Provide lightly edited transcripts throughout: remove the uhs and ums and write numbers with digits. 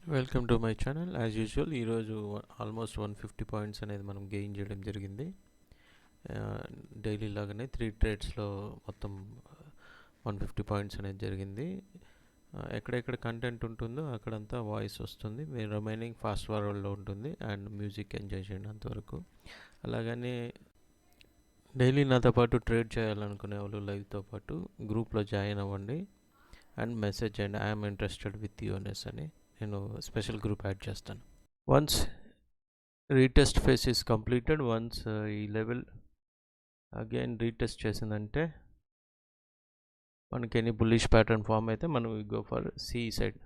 Welcome to my channel. As usual ఈరోజు almost 150 points అనేది మనం గెయిన్ చేయడం జరిగింది. డైలీ లాగానే 3 ట్రేడ్స్లో మొత్తం 150 పాయింట్స్ అనేది జరిగింది. ఎక్కడెక్కడ కంటెంట్ ఉంటుందో అక్కడంతా వాయిస్ వస్తుంది. మీరు రిమైనింగ్ ఫాస్ట్ ఫార్వర్డ్లో ఉంటుంది అండ్ మ్యూజిక్ ఎంజాయ్ చేయండి అంతవరకు. అలాగనే డైలీ నాతో పాటు ట్రేడ్ చేయాలనుకునే వాళ్ళు లైవ్తో పాటు గ్రూప్లో జాయిన్ అవ్వండి అండ్ మెసేజ్ చేయండి ఐఎమ్ ఇంట్రెస్టెడ్ విత్ యూఎన్ఎస్ అని. నేను స్పెషల్ గ్రూప్ యాడ్ చేస్తాను. Once retest phase is completed, once ఈ లెవెల్ అగైన్ రీటెస్ట్ చేసిందంటే మనకి ఎనీ బుల్లిష్ ప్యాటర్న్ ఫామ్ అయితే మనం go for C side.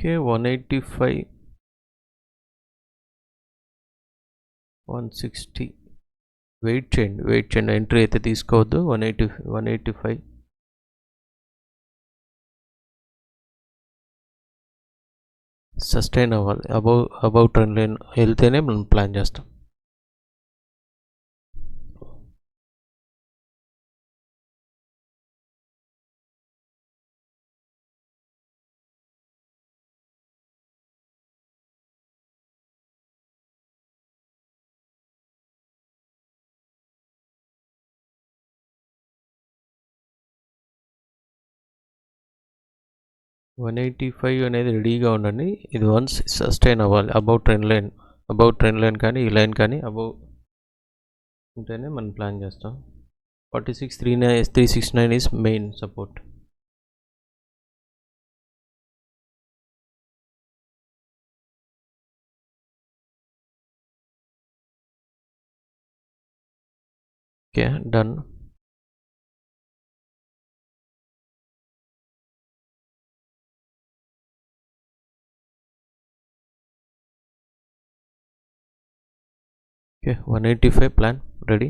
Okay, 185, 160 wait చేయండి. ఎంట్రీ అయితే తీసుకోవద్దు. 185 సస్టైన్ అవ్వాలి. అబౌవ్ ట్రెండ్ లైన్ వెళ్తేనే మనం ప్లాన్ చేస్తాం. వన్ 185 అనేది రెడీగా ఉండండి. ఇది వన్స్ సస్టైన్ అవ్వాలి. అబౌవ్ ట్రెండ్ లైన్ కానీ ఈ లైన్ కానీ అబౌవ్ ఉంటేనే మనం ప్లాన్ చేస్తాం. 46,369 is main support. Okay, done. Okay, 185 plan ready.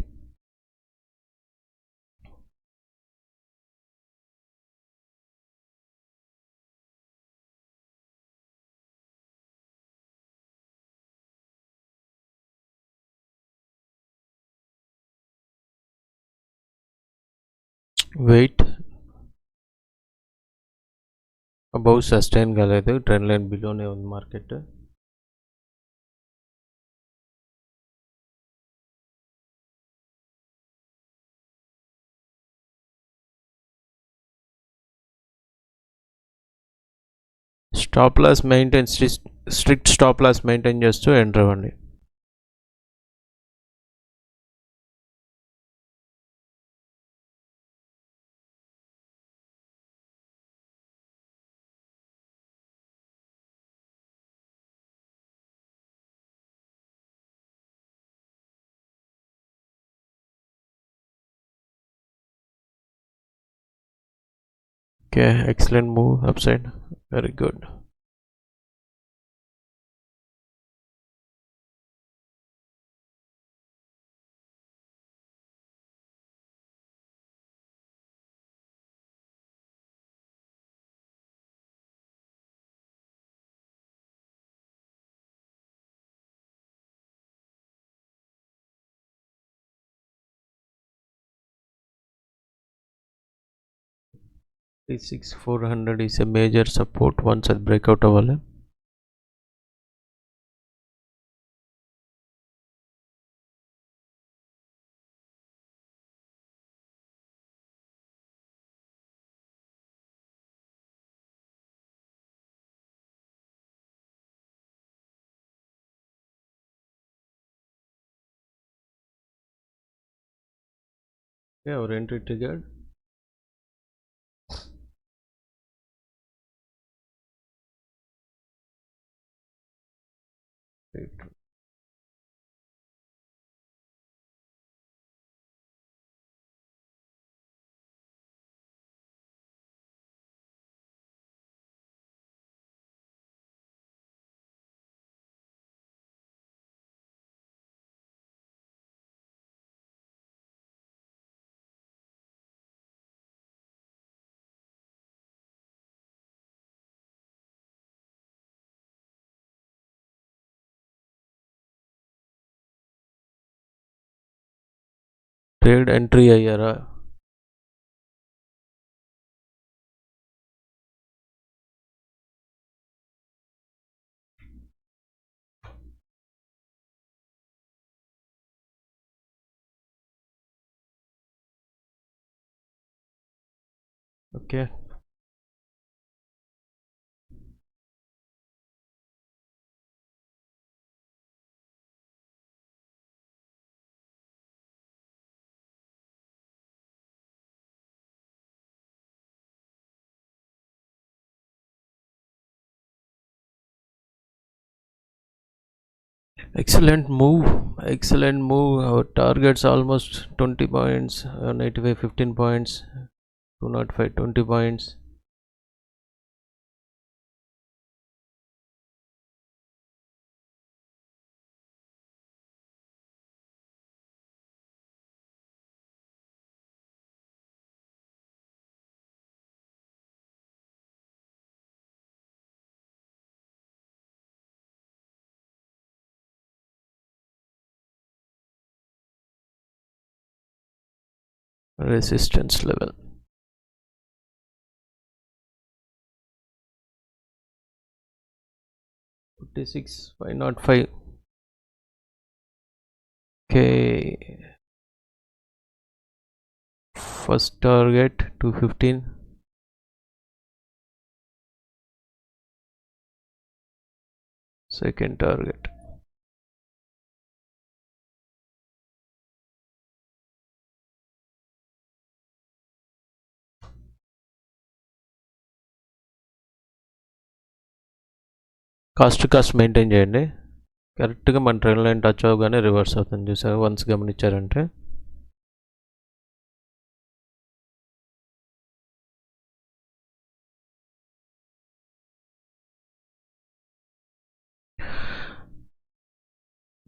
Wait above sustain కాలేదు. ట్రెండ్ లైన్ బిలోనే ఉంది market. Stop loss maintain, strict stop loss maintain చేస్తూ ఎంటర్ అవ్వండి. Okay, excellent move up side. Very good. $36,400 is a major support. once అది breakout అవ్వాలి. Okay, our entry triggered. Right. Trade entry అయ్యారా? Okay. Excellent move. Excellent move. Our targets almost 20 points. 95 15 points. 205 20 points. Resistance level. 46 505. Okay. First target 215. Second target. Cost maintain చేయండి. కరెక్ట్గా మన trend line touch అవ్వగానే reverse అవుతుంది చూసారా, once గమనించారంటే.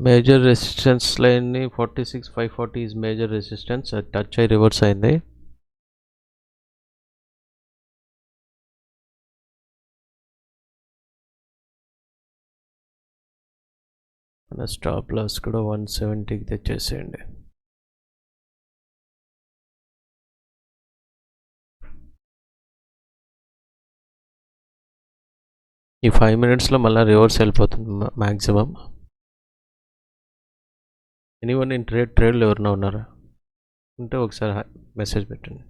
Major resistance లైన్ని 46 540 is major resistance. అది టచ్ అయ్యి రివర్స్ అయింది. మన స్టాప్ లాస్ కూడా 170కి తెచ్చేసేయండి. ఈ 5 minutesలో మళ్ళీ రివర్స్ వెళ్ళిపోతుంది మ్యాక్సిమం. ఎనీవన్ ఇన్ ట్రేడ్లో ఎవరైనా ఉన్నారా? ఉంటే ఒకసారి మెసేజ్ పెట్టండి.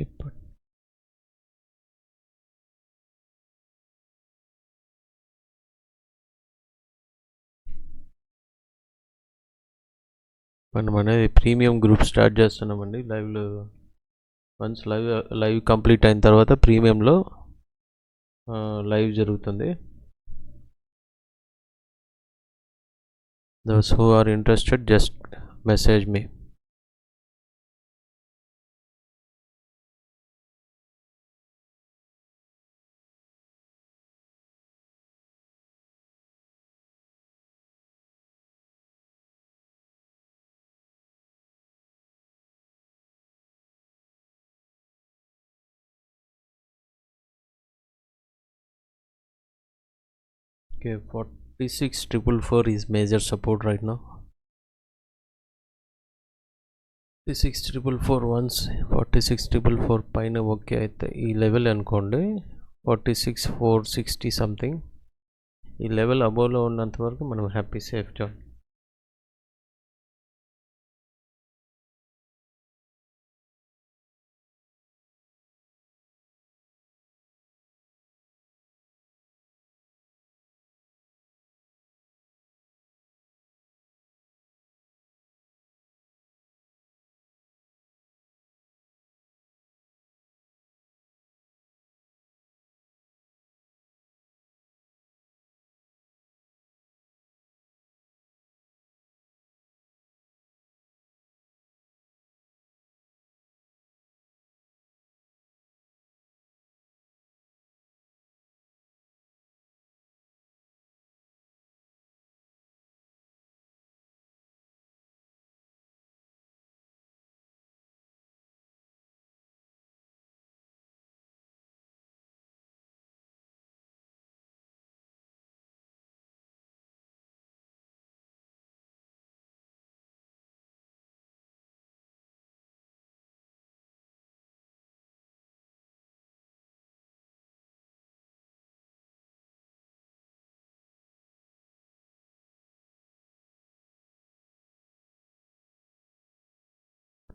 ఇప్పుడు మనం అనేది ప్రీమియం గ్రూప్ స్టార్ట్ చేస్తున్నామండి లైవ్లో. వన్స్ లైవ్ కంప్లీట్ అయిన తర్వాత ప్రీమియంలో లైవ్ జరుగుతుంది. Those who are interested, just message me. Okay, 46,444 is major support right now. 46,444 once 46,444 పైన ఓకే అయితే ఈ లెవెల్ అనుకోండి 46,460 సంథింగ్. ఈ లెవెల్ అబోవ్లో ఉన్నంత వరకు మనం హ్యాపీ సేఫ్ జోన్.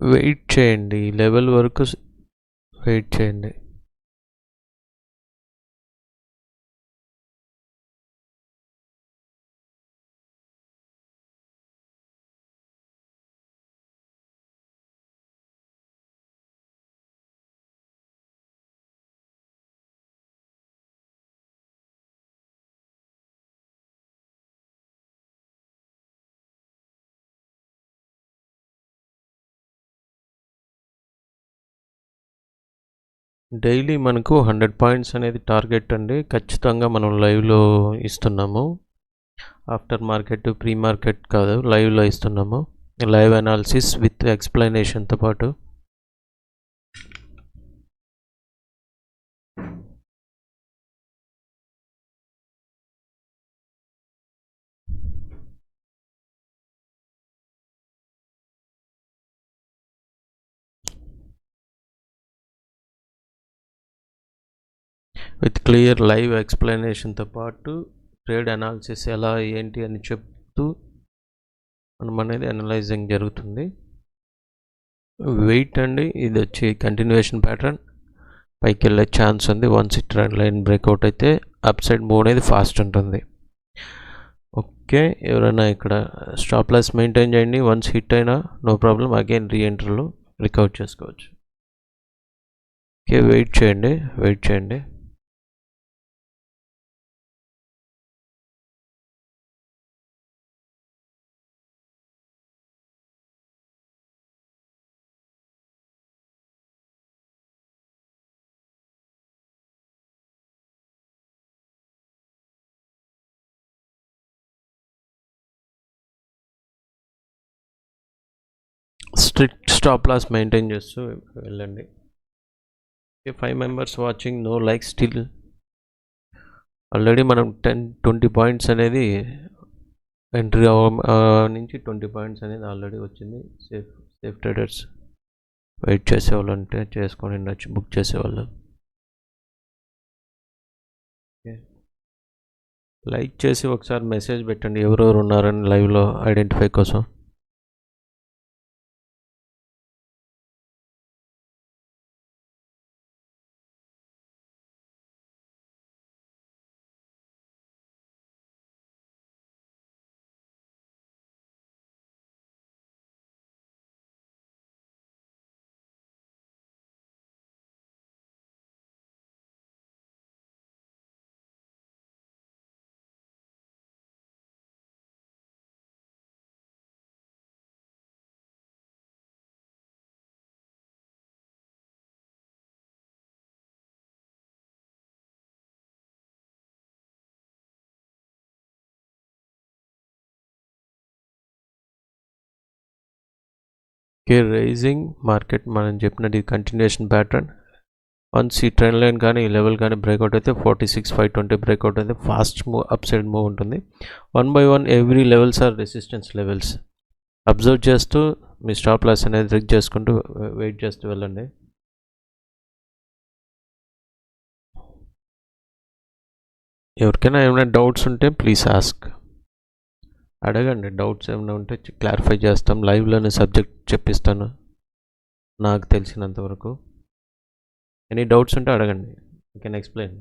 వెయిట్ చేయండి, లెవెల్ వరకు వెయిట్ చేయండి. డైలీ మనకు 100 పాయింట్స్ అనేది టార్గెట్ అండి. ఖచ్చితంగా మనం లైవ్లో ఇస్తున్నాము. ఆఫ్టర్ మార్కెట్, ప్రీ మార్కెట్ కాదు, లైవ్లో ఇస్తున్నాము. లైవ్ అనాలిసిస్ విత్ ఎక్స్ప్లెనేషన్తో పాటు. విత్ క్లియర్ లైవ్ ఎక్స్ప్లెనేషన్తో పాటు ట్రేడ్ అనాలిసిస్ ఎలా ఏంటి అని చెప్తూ మనం అనేది అనలైజింగ్ జరుగుతుంది. వెయిట్ అండి, ఇది వచ్చి కంటిన్యూషన్ ప్యాటర్న్, పైకి వెళ్ళే ఛాన్స్ ఉంది. వన్స్ ఈ ట్రెండ్ లైన్ బ్రేక్అవుట్ అయితే అప్ సైడ్ మూవ్ అనేది ఫాస్ట్ ఉంటుంది. ఓకే, ఎవరైనా ఇక్కడ స్టాప్ లాస్ మెయింటైన్ చేయండి. వన్స్ హిట్ అయినా నో ప్రాబ్లం, అగైన్ రీఎంటర్లో రికవర్ చేసుకోవచ్చు. ఓకే, వెయిట్ చేయండి. స్ట్రిక్ట్ స్టాప్ లాస్ మెయింటైన్ చేస్తూ వెళ్ళండి. 5 members watching, no like still. Already మనం 10-20 పాయింట్స్ అనేది ఎంట్రీ నుంచి 20 పాయింట్స్ అనేది ఆల్రెడీ వచ్చింది. సేఫ్ ట్రేడర్స్ వెయిట్ చేసేవాళ్ళు అంటే చేసుకొని ఉండొచ్చు, బుక్ చేసేవాళ్ళు. లైక్ చేసి ఒకసారి మెసేజ్ పెట్టండి ఎవరెవరు ఉన్నారని లైవ్లో ఐడెంటిఫై కోసం. ఓకే, రైజింగ్ మార్కెట్ మనం చెప్పినట్టు కంటిన్యూషన్ ప్యాటర్న్. వన్స్ ఈ ట్రెండ్ లైన్ కానీ ఈ లెవెల్ కానీ బ్రేక్అవుట్ అయితే 46,520 బ్రేక్అవుట్ అయితే fast move, up side move ఉంటుంది. 1 by 1 every levels or resistance levels. Observe చేస్తూ మీ స్టాప్ లాస్ అనేది రిక్ చేసుకుంటూ వెయిట్ చేస్తూ వెళ్ళండి. ఎవరికైనా ఏమైనా డౌట్స్ ఉంటే ప్లీజ్ ఆస్క్, అడగండి. డౌట్స్ ఏమైనా ఉంటే క్లారిఫై చేస్తాం. లైవ్లోనే సబ్జెక్ట్ చెప్పిస్తాను నాకు తెలిసినంతవరకు. ఎనీ డౌట్స్ ఉంటే అడగండి, ఐ కెన్ ఎక్స్ప్లెయిన్.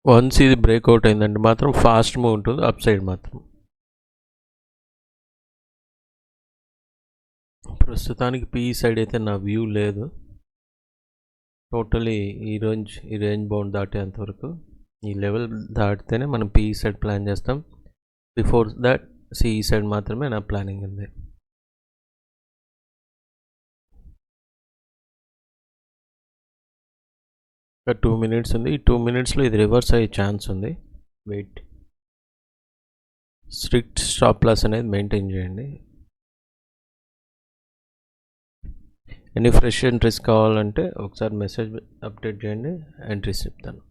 వన్స్ ఇది బ్రేక్అవుట్ అయిందంటే మాత్రం ఫాస్ట్ మూవ్ ఉంటుంది, అప్ సైడ్ మాత్రం. ప్రస్తుతానికి పీఈ సైడ్ అయితే నా వ్యూ లేదు. టోటలీ ఈ రేంజ్ బౌండ్ దాటేంతవరకు ఈ లెవెల్ దాటితేనే మనం పీఈ సైడ్ ప్లాన్ చేస్తాం. బిఫోర్ దట్ సిఈ సైడ్ మాత్రమే నా ప్లానింగ్ ఉంది. ఇంకా 2 మినిట్స్ ఉంది. ఈ 2 మినిట్స్లో ఇది రివర్స్ అయ్యే ఛాన్స్ ఉంది. వెయిట్. స్ట్రిక్ట్ స్టాప్ లాస్ అనేది మెయింటైన్ చేయండి. ఎనీ ఫ్రెష్ ఎంట్రీస్ కావాలంటే ఒకసారి మెసేజ్ అప్డేట్ చేయండి, ఎంట్రీస్ చెప్తాను.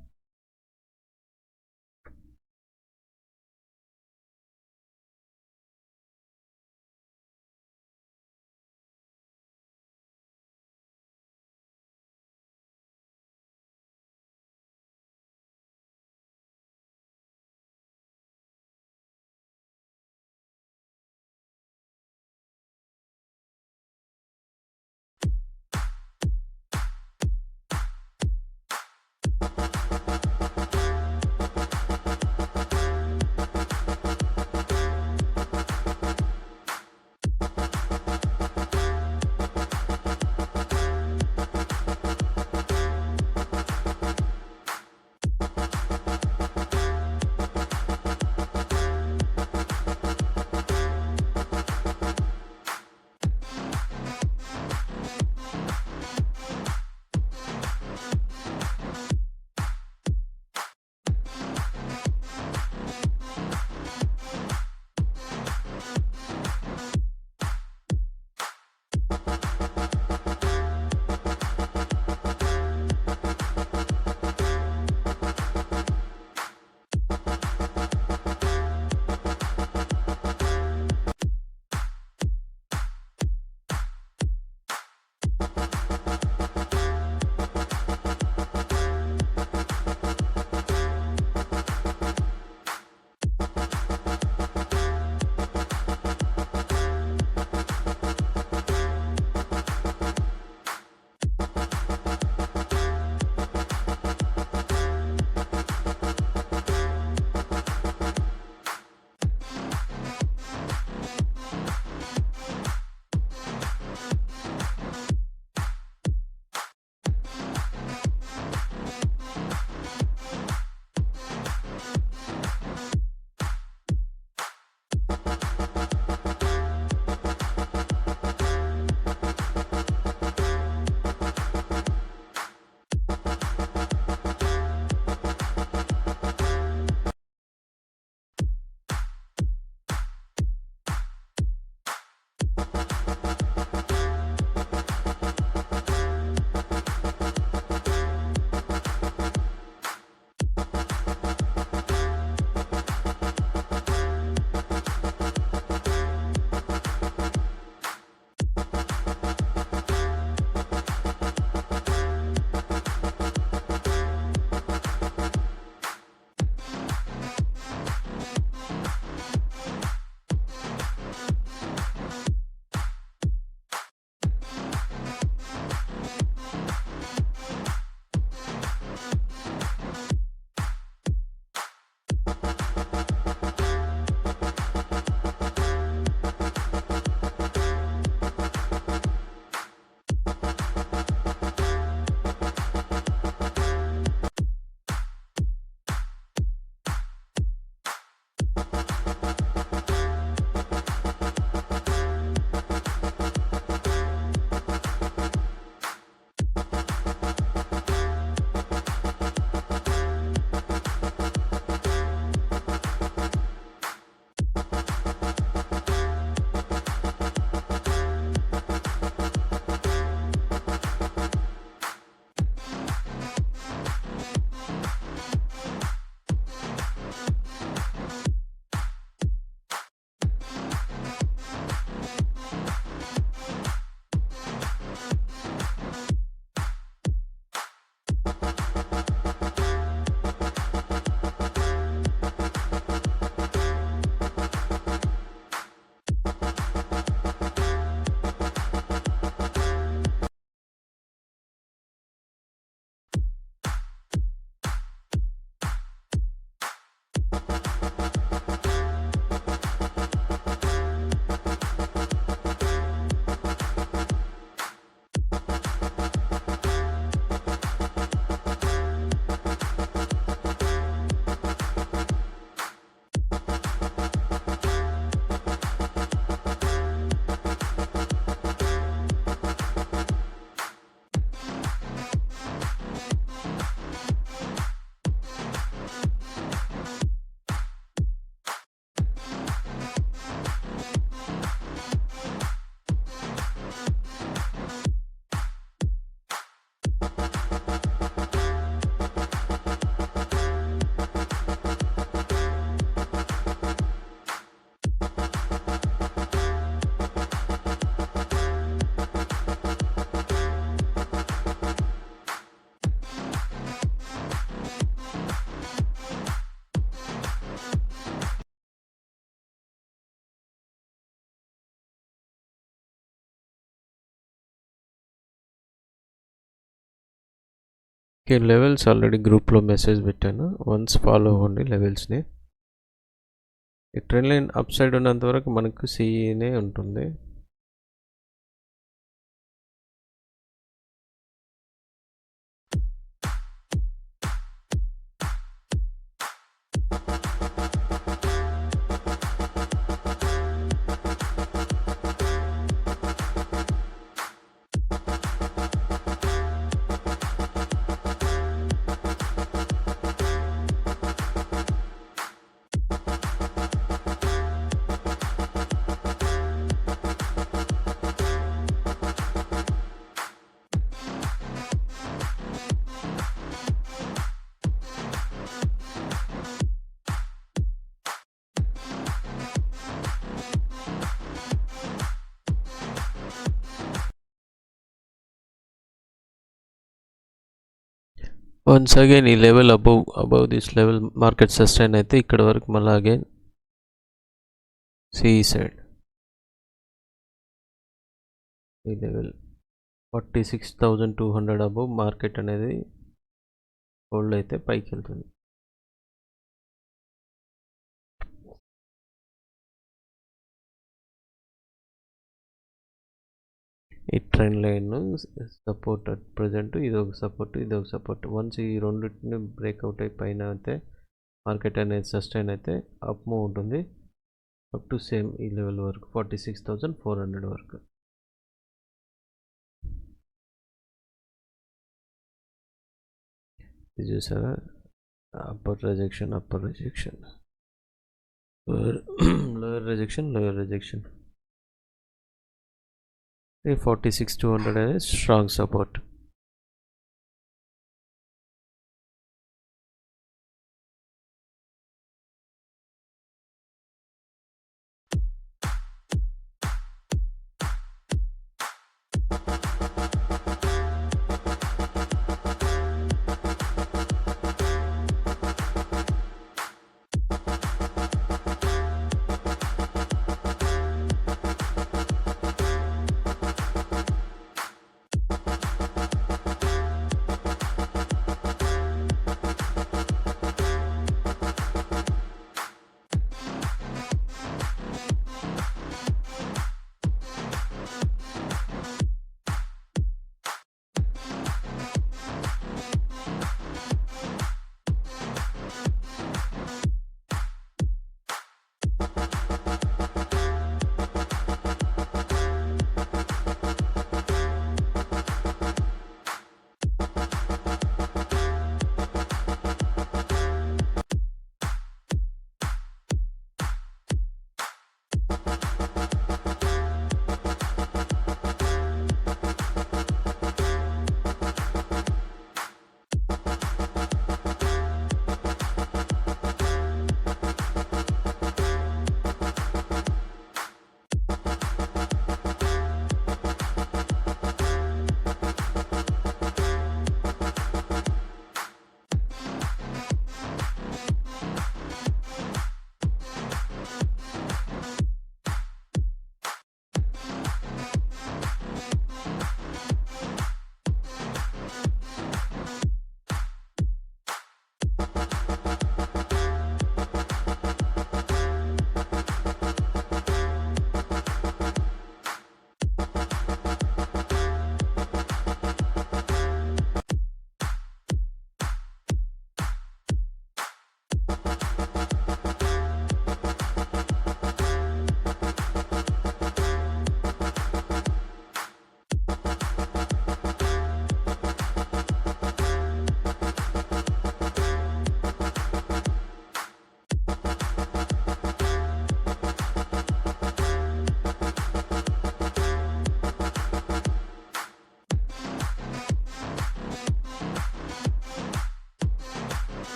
ఓకే. లెవెల్స్ ఆల్రెడీ గ్రూప్‌లో మెసేజ్ పెట్టాను. వన్స్ ఫాలో అవ్వండి లెవెల్స్‌ని. ఈ ట్రెండ్ లైన్ అప్ సైడ్ ఉన్నంత వరకు మనకు సీనే ఉంటుంది. వన్స్ అగైన్ ఈ level above this level market sustain అయితే ఇక్కడ వరకు మళ్ళీ అగైన్ సిఈ సైడ్ ఈ లెవెల్ 46,200 అబౌవ్ మార్కెట్ అనేది హోల్డ్ అయితే పైకి వెళ్తుంది. ఈ trend line support at present ఇదొక సపోర్ట్ వన్స్ ఈ రెండింటిని బ్రేక్అవుట్ అయి పైన అయితే మార్కెట్ అనేది సస్టైన్ అయితే అప్ మూవ్ ఉంటుంది అప్ టు సేమ్ ఈ లెవెల్ వరకు 46,400 వరకు. ఇది చూసారా అప్పర్ రిజెక్షన్ లోయర్ రిజెక్షన్ 46,200 అనేది strong support.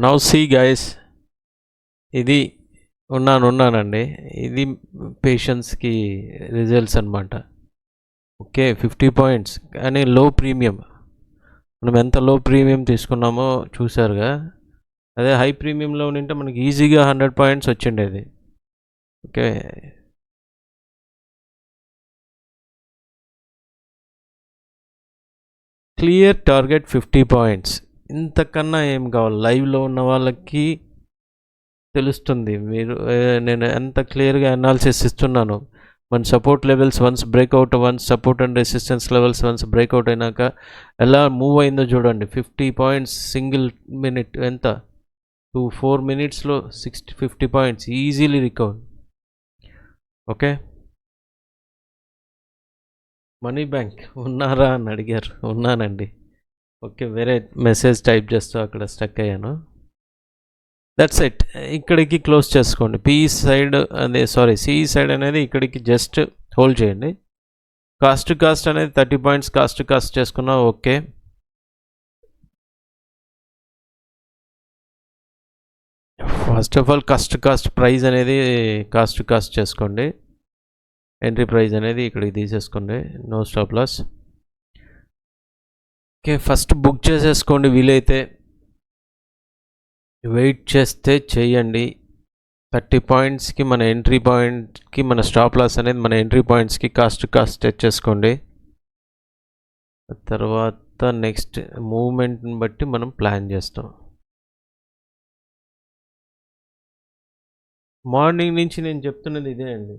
Now see guys, ఇది ఉన్నానండి. ఇది పేషెన్స్కి రిజల్ట్స్ అనమాట. ఓకే, 50 పాయింట్స్ కానీ లో ప్రీమియం. మనం ఎంత లో ప్రీమియం తీసుకున్నామో చూసారుగా. అదే హై ప్రీమియంలో ఉంటే మనకి ఈజీగా 100 పాయింట్స్ వచ్చిండేది. Okay, clear target 50 points. ఇంతకన్నా ఏం కావాలి? లైవ్లో ఉన్న వాళ్ళకి తెలుస్తుంది. నేను ఎంత క్లియర్గా అనాలిసిస్ ఇస్తున్నాను. మన support levels once breakout, support and resistance levels once breakout అయినాక ఎలా మూవ్ అయిందో చూడండి. 50 పాయింట్స్ సింగిల్ మినిట్, ఎంత 4 మినిట్స్లో 50 points easily recover. Okay, money bank ఉన్నారా అని అడిగారు. ఉన్నానండి. ఓకే, వేరే మెసేజ్ టైప్ చేస్తూ అక్కడ స్టక్ అయ్యాను. That's it. ఇక్కడికి క్లోజ్ చేసుకోండి. పిఈ సైడ్ సిఈ సైడ్ అనేది ఇక్కడికి జస్ట్ హోల్డ్ చేయండి. కాస్ట్ అనేది 30 పాయింట్స్ కాస్ట్ చేసుకున్నా okay. First of all cost price అనేది కాస్ట్ చేసుకోండి. ఎంట్రీ ప్రైస్ అనేది ఇక్కడికి తీసేసుకోండి. No stop loss. Okay, first book చేసేసుకోండి. వీలైతే వెయిట్ చేస్తే చేయండి. 30 పాయింట్స్కి మన ఎంట్రీ పాయింట్కి మన స్టాప్ లాస్ అనేది మన ఎంట్రీ పాయింట్స్కి కాస్ట్ తెచ్చేసుకోండి. తర్వాత నెక్స్ట్ మూవ్మెంట్ని బట్టి మనం ప్లాన్ చేస్తాం. మార్నింగ్ నుంచి నేను చెప్తున్నది ఇదే అండి.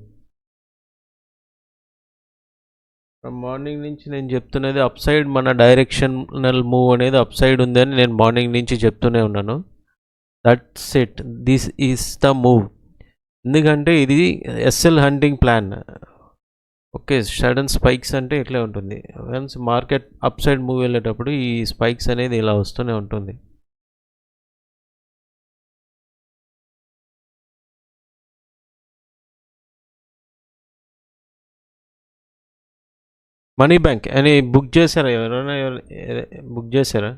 మార్నింగ్ నుంచి నేను చెప్తున్నది అప్ సైడ్ మన డైరెక్షనల్ మూవ్ అనేది అప్ సైడ్ ఉందని నేను మార్నింగ్ నుంచి చెప్తూనే ఉన్నాను. That's it, this is the move. ఎందుకంటే ఇది SL hunting plan. Okay, sudden spikes అంటే ఇట్లే ఉంటుంది. Once market up side move వెళ్ళేటప్పుడు ఈ స్పైక్స్ అనేది ఇలా వస్తూనే ఉంటుంది. మనీ బ్యాంక్ అని బుక్ చేశారా? ఎవరైనా బుక్ చేశారా?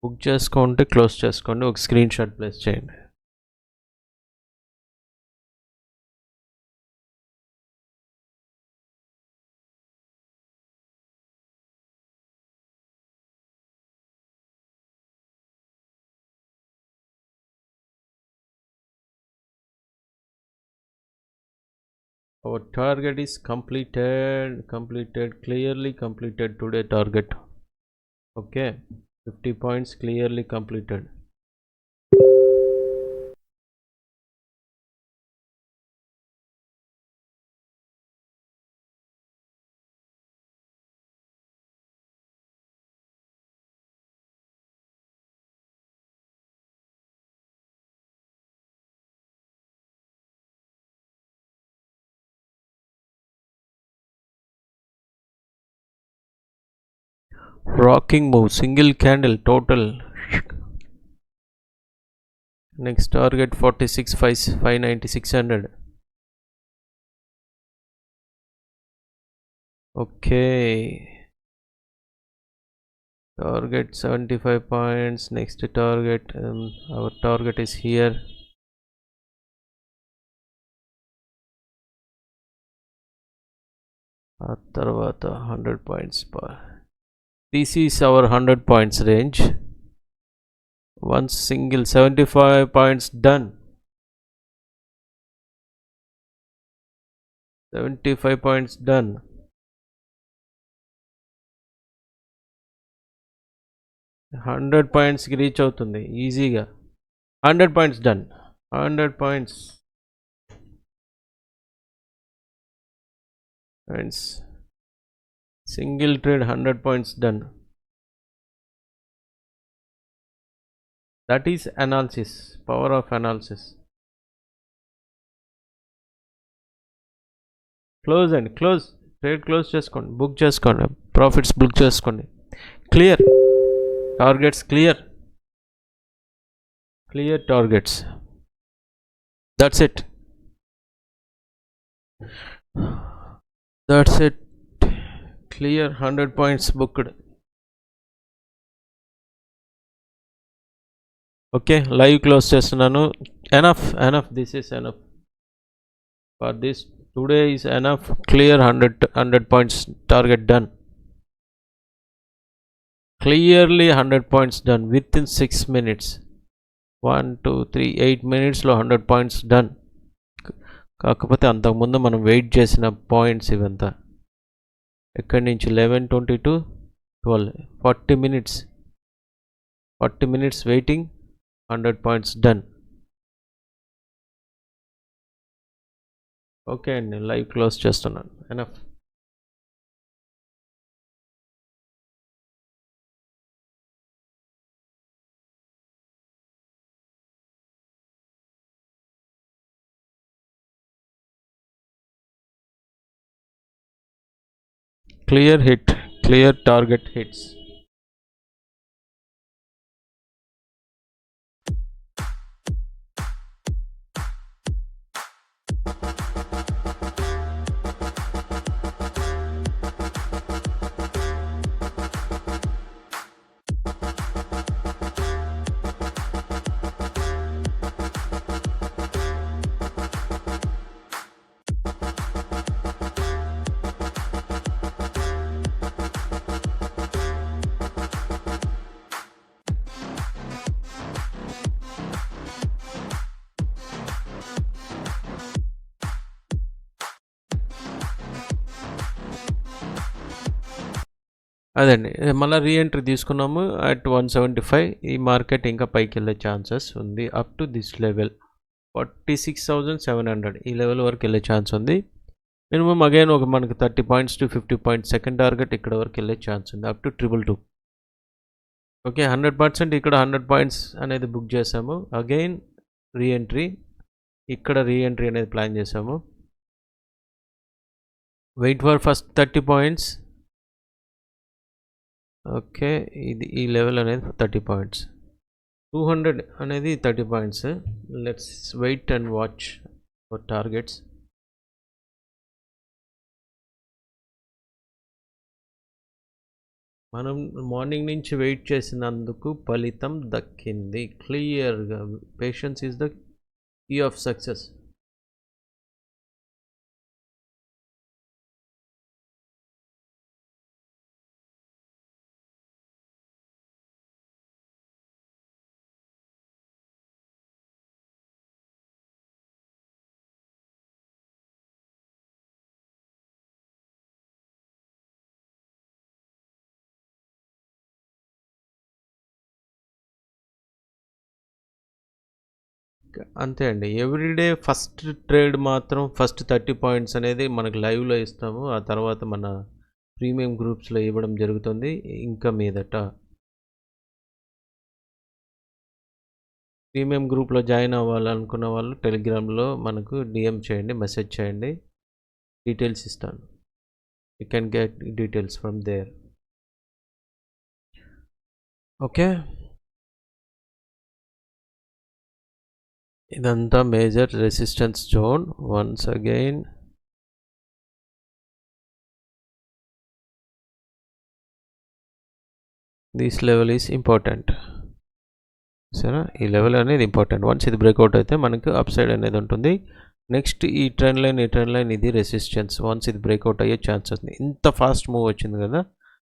బుక్ చేసుకుంటే క్లోజ్ చేసుకోండి. ఒక స్క్రీన్ షాట్ ప్లేస్ చేయండి. Our target is completed, clearly completed today target. Okay, 50 points clearly completed. Rocking move, single candle total. Next target 46,590,600. Okay, target 75 points. Next target, our target is here. తర్వాత 100 points. This is our 100 points range. One single 75 points done. 75 points done. 100 points కి reach అవుతుంది ఈజీగా. 100 points done. 100 points. Friends, single trade 100 points done. That is analysis, power of analysis. Close అండి, trade close చేసుకోండి, book చేసుకోండి, profits book చేసుకోండి. Clear targets, clear targets. That's it. Clear 100 points booked. Okay, live close చేస్తున్నాను. Enough this is enough for this today is enough. Clear 100 points target done. Clearly 100 points done within 6 minutes. 1 2 3 8 minutesలో 100 points done. కాకపోతే అంతకుముందు మనం wait చేసిన points ఇవంతా. ఎక్కడి నుంచి 11 22 12 40 minutes. 40 minutes waiting, 100 points done. Okay అండి, లైవ్ క్లోజ్ చేస్తున్నాను. Enough. Clear hit, clear target hits. అదండి, మళ్ళీ రీఎంట్రీ తీసుకున్నాము అట్ 175. ఈ మార్కెట్ ఇంకా పైకి వెళ్ళే ఛాన్సెస్ ఉంది అప్ టు దిస్ లెవెల్ 46,700. ఈ లెవెల్ వరకు వెళ్ళే ఛాన్స్ ఉంది. మినిమం అగైన్ ఒక మనకు 30 points to 50 points second target ఇక్కడ వరకు వెళ్ళే ఛాన్స్ ఉంది అప్ టు 222. ఓకే, 100% ఇక్కడ 100 పాయింట్స్ అనేది బుక్ చేసాము. అగైన్ రీఎంట్రీ, ఇక్కడ రీఎంట్రీ అనేది ప్లాన్ చేసాము. Wait for first 30 points. Okay, ఇది ఈ లెవెల్ అనేది 30 పాయింట్స్. 200 అనేది 30 points. Let's wait and watch for targets. మనం మార్నింగ్ నుంచి వెయిట్ చేసినందుకు ఫలితం దక్కింది క్లియర్గా. Patience is the key of success. అంతే అండి, ఎవ్రీడే ఫస్ట్ ట్రేడ్ మాత్రం ఫస్ట్ 30 పాయింట్స్ అనేది మనకు లైవ్లో ఇస్తాము. ఆ తర్వాత మన ప్రీమియం గ్రూప్స్లో ఇవ్వడం జరుగుతుంది. ఇంకా మీదట ప్రీమియం గ్రూప్లో జాయిన్ అవ్వాలనుకున్న వాళ్ళు టెలిగ్రామ్లో మనకు డిఎం చేయండి, మెసేజ్ చేయండి, డీటెయిల్స్ ఇస్తాను. You can get details from there. Okay, ఇదంతా major resistance zone. Once again this level is important. సరే, ఈ లెవెల్ అనేది ఇంపార్టెంట్. వన్స్ ఇది బ్రేక్అవుట్ అయితే మనకు అప్ సైడ్ అనేది ఉంటుంది. నెక్స్ట్ ఈ ట్రెండ్ లైన్ ఇది రెసిస్టెన్స్. వన్స్ ఇది బ్రేక్అవుట్ అయ్యే ఛాన్సెస్ ఉంది. ఇంత ఫాస్ట్ మూవ్ వచ్చింది కదా,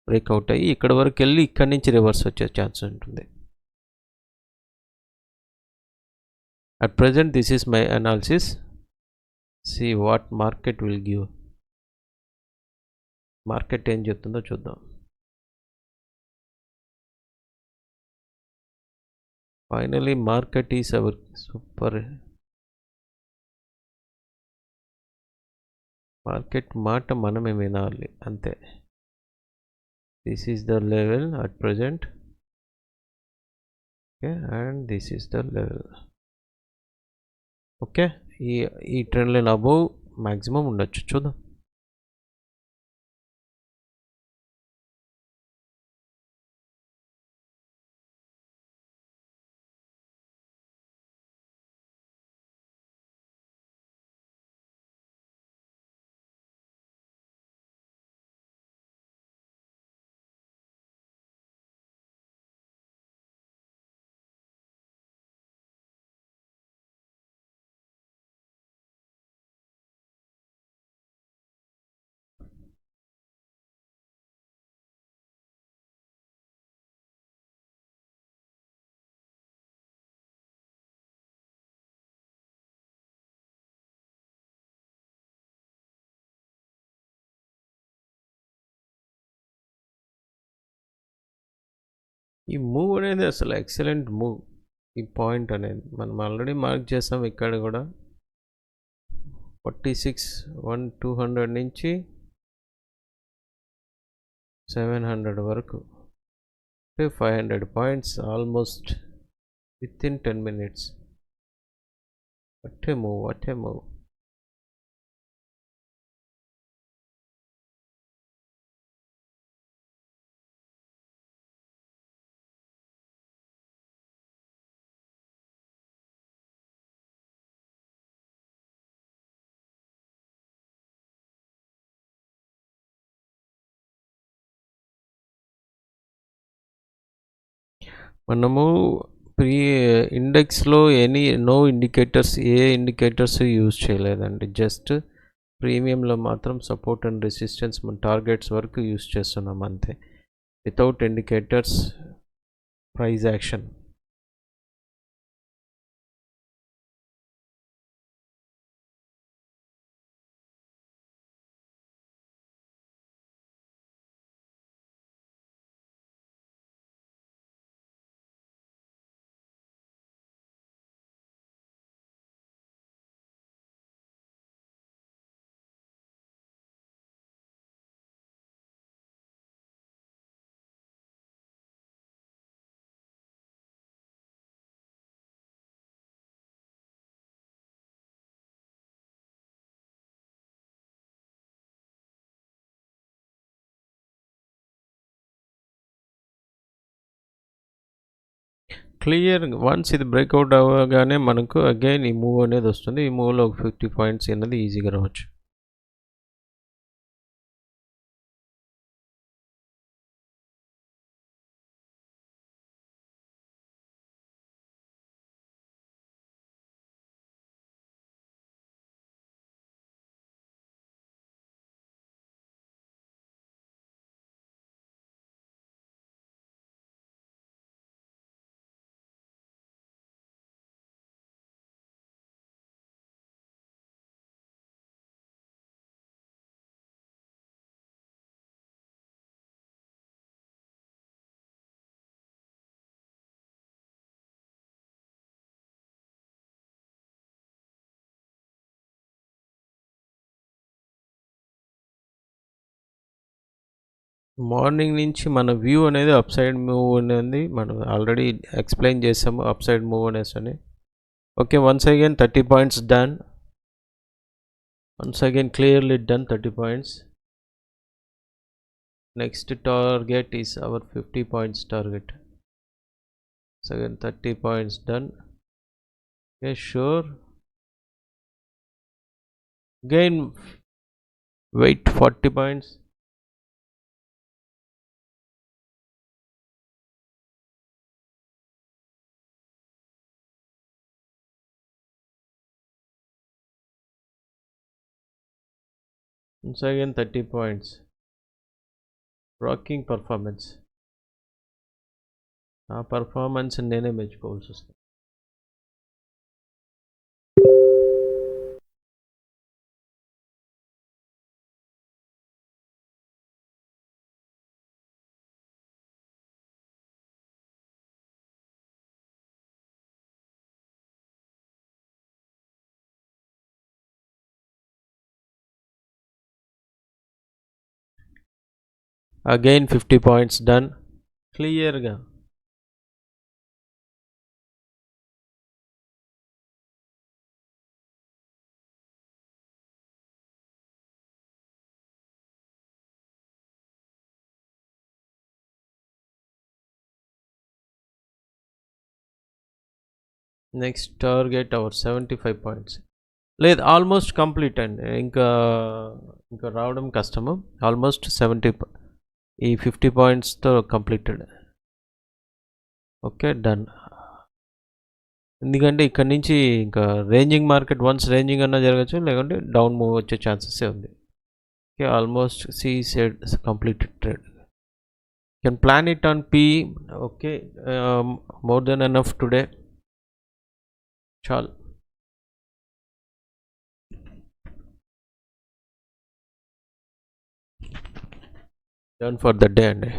బ్రేక్అవుట్ అయ్యి ఇక్కడ వరకు వెళ్ళి ఇక్కడి నుంచి రివర్స్ వచ్చే ఛాన్స్ ఉంటుంది. At present this is my analysis. See what market will give. Market ఏం చెప్తుందో చూద్దాం. Finally market is our super. Market మాట మనమే వినాలి అంతే. This is the level at present. Okay, and this is the level. Okay, ఈ trend line above maximum ఉండొచ్చు, చూద్దాం. ఈ మూవ్ అనేది అసలు ఎక్సలెంట్ మూవ్. ఈ పాయింట్ అనేది మనం ఆల్రెడీ మార్క్ చేసాం ఇక్కడ కూడా 46 200 నుంచి 700 వరకు, 500 points almost with in 10 minutes. What a move, what a move. మనము ప్రీ ఇండెక్స్లో నో ఇండికేటర్స్, ఏ ఇండికేటర్స్ యూజ్ చేయలేదండి. జస్ట్ ప్రీమియంలో మాత్రం సపోర్ట్ అండ్ రెసిస్టెన్స్ మన టార్గెట్స్ వరకు యూజ్ చేస్తున్నాం అంతే, without indicators price action. Clear once ఇది బ్రేక్అవుట్ అవ్వగానే మనకు అగైన్ ఈ మూవ్ అనేది వస్తుంది. ఈ మూవ్లో ఒక 50 పాయింట్స్ అనేది ఈజీగా రావచ్చు. మార్నింగ్ నుంచి మన వ్యూ అనేది అప్ సైడ్ మూవ్ అనేది మనం ఆల్రెడీ ఎక్స్ప్లెయిన్ చేసాము, అప్ సైడ్ మూవ్ అనేసి అని. Okay, once again 30 points done. Once again clearly done 30 points. Next target is our 50 points target. So again 30 points done. Okay, sure. Again wait 40 points. Once again 30 points. Rocking performance. ఆ performance నేనే మెచ్చుకోవాల్సి వస్తుంది. Again 50 points done. Clear ga. Next target our 75 points. లేదు almost complete అండి, ఇంకా రావడం కష్టము. Almost 70, ఈ 50 పాయింట్స్తో completed. Okay done. ఎందుకంటే ఇక్కడ నుంచి ఇంకా రేంజింగ్ మార్కెట్, వన్స్ రేంజింగ్ అన్నా జరగచ్చు, లేకుంటే డౌన్ మూవ్ వచ్చే ఛాన్సెస్ ఉంది. Okay, almost C said completed trade. Can plan it on P. Okay, more than enough today. చాలు. Done for the day అండి.